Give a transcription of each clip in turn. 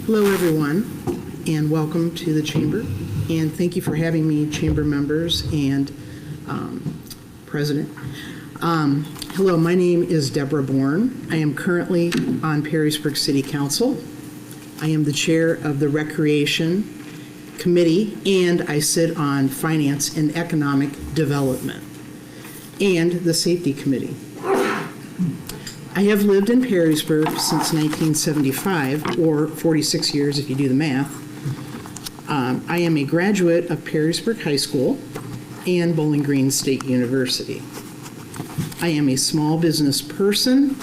Hello, everyone, and welcome to the Chamber. And thank you for having me, Chamber members and President. Hello, my name is Deborah Bourne. I am currently on Perrysburg City Council. I am the chair of the Recreation Committee, and I sit on Finance and Economic Development and the Safety Committee. I have lived in Perrysburg since 1975, or 46 years if you do the math. I am a graduate of Perrysburg High School and Bowling Green State University. I am a small business person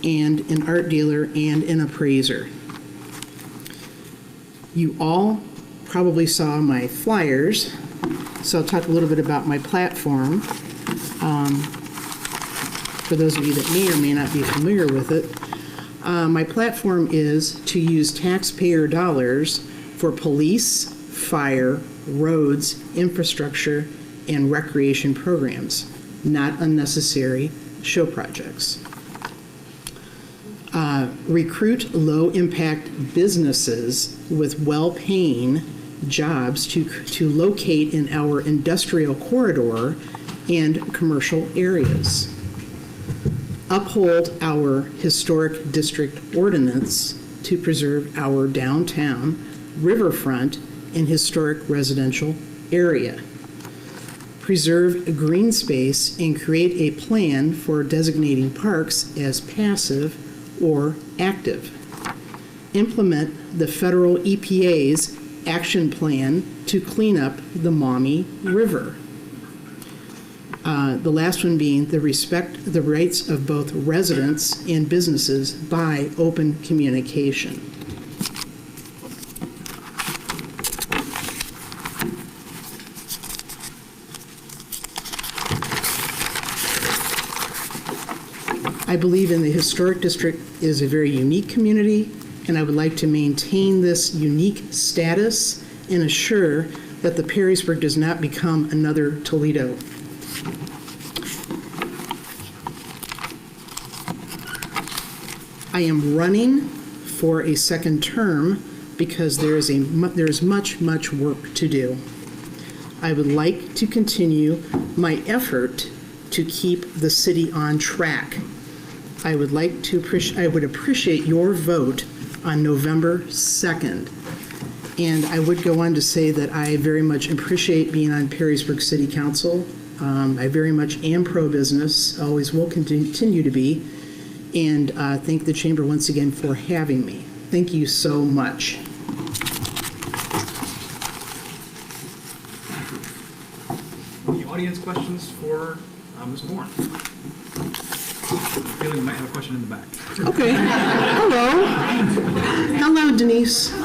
and an art dealer and an appraiser. You all probably saw my flyers, so I'll talk a little bit about my platform. For those of you that may or may not be familiar with it, my platform is to use taxpayer dollars for police, fire, roads, infrastructure, and recreation programs, not unnecessary show projects. Recruit low-impact businesses with well-paying jobs to locate in our industrial corridor and commercial areas. Uphold our historic district ordinance to preserve our downtown, riverfront, and historic residential area. Preserve green space and create a plan for designating parks as passive or active. Implement the federal EPA's action plan to clean up the Maumee River. The last one being the respect the rights of both residents and businesses by open communication. I believe in the historic district is a very unique community, and I would like to maintain this unique status and assure that the Perrysburg does not become another Toledo. I am running for a second term because there is much work to do. I would like to continue my effort to keep the city on track. I would appreciate your vote on November 2nd. And I would go on to say that I very much appreciate being on Perrysburg City Council. I very much am pro-business, always will continue to be. And thank the Chamber once again for having me. Thank you so much. Any audience questions for Ms. Bourne? I feel we might have a question in the back. Okay. Hello. Hello, Denise. Do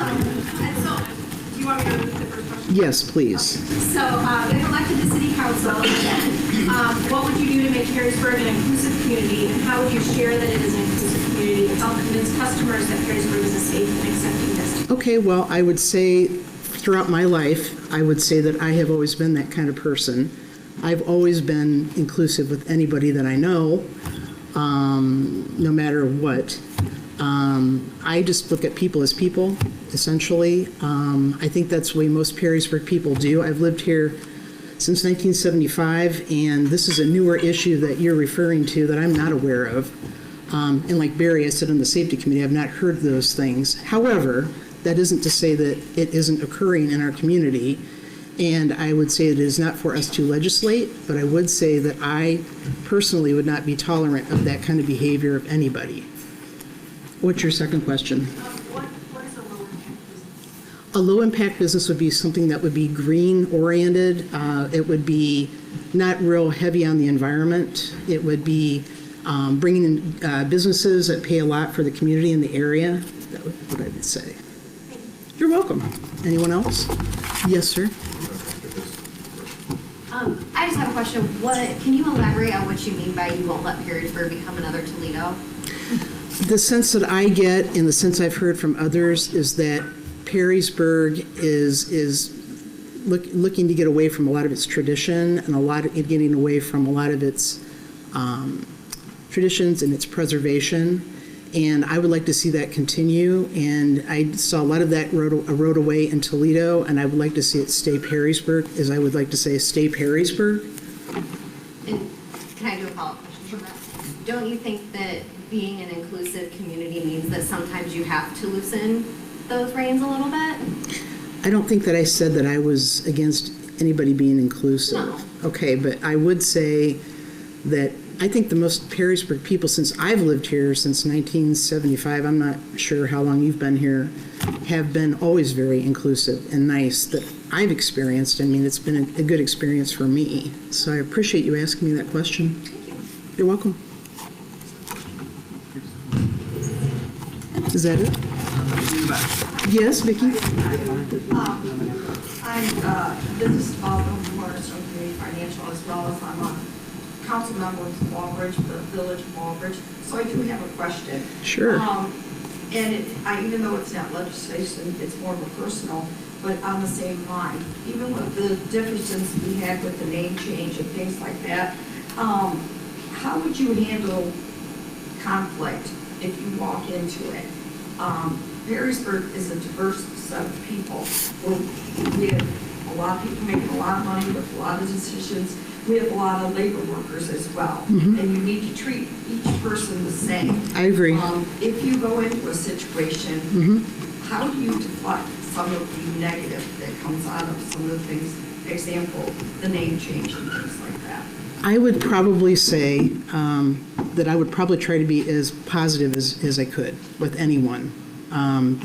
you want me to repeat the first question? Yes, please. So, if elected to City Council, what would you do to make Perrysburg an inclusive community, and how would you share that it is an inclusive community and help convince customers that Perrysburg is a safe and accepting destination? Okay, well, I would say throughout my life, I would say that I have always been that kind of person. I've always been inclusive with anybody that I know, no matter what. I just look at people as people, essentially. I think that's the way most Perrysburg people do. I've lived here since 1975, and this is a newer issue that you're referring to that I'm not aware of. And like Barry, I sit on the Safety Committee. I've not heard those things. However, that isn't to say that it isn't occurring in our community. And I would say that it is not for us to legislate, but I would say that I personally would not be tolerant of that kind of behavior of anybody. What's your second question? What is a low-impact business? A low-impact business would be something that would be green-oriented. It would be not real heavy on the environment. It would be bringing in businesses that pay a lot for the community in the area. That would be what I would say. You're welcome. Anyone else? Yes, sir. I just have a question. Can you elaborate on what you mean by you won't let Perrysburg become another Toledo? The sense that I get, and the sense I've heard from others, is that Perrysburg is looking to get away from a lot of its tradition and getting away from a lot of its traditions and its preservation. And I would like to see that continue, and I saw a lot of that erode away in Toledo, and I would like to see it stay Perrysburg, as I would like to say, stay Perrysburg. And can I do a follow-up question from that? Don't you think that being an inclusive community means that sometimes you have to loosen those reins a little bit? I don't think that I said that I was against anybody being inclusive. No. Okay, but I would say that I think the most Perrysburg people, since I've lived here since 1975, I'm not sure how long you've been here, have been always very inclusive and nice that I've experienced. I mean, it's been a good experience for me. So I appreciate you asking me that question. Thank you. You're welcome. Is that it? Yes, Vicki? I'm business development from Cornerstone Community Financial, as well as I'm a council member with Walbridge, the village of Walbridge. So I do have a question. Sure. Even though it's not legislation, it's more of a personal, but on the same line, even with the differences we had with the name change and things like that, how would you handle conflict if you walk into it? Perrysburg is a diverse set of people. We have a lot of people making a lot of money with a lot of decisions. We have a lot of labor workers as well. Mm-hmm. And you need to treat each person the same. I agree. If you go into a situation, Mm-hmm. how do you deflect some of the negative that comes out of some of the things, example, the name change and things like that? I would probably say that I would probably try to be as positive as I could with anyone.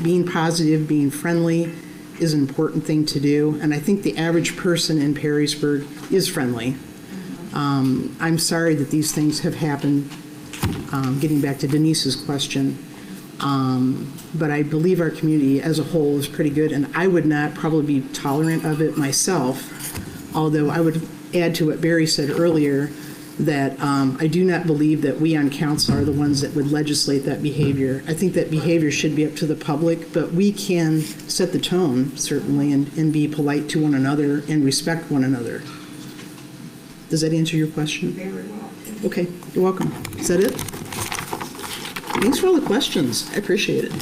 Being positive, being friendly is an important thing to do, and I think the average person in Perrysburg is friendly. I'm sorry that these things have happened, getting back to Denise's question, but I believe our community as a whole is pretty good, and I would not probably be tolerant of it myself, although I would add to what Barry said earlier, that I do not believe that we on council are the ones that would legislate that behavior. I think that behavior should be up to the public, but we can set the tone, certainly, and be polite to one another and respect one another. Does that answer your question? Very well. Okay, you're welcome. Is that it? Thanks for all the questions. I appreciate it.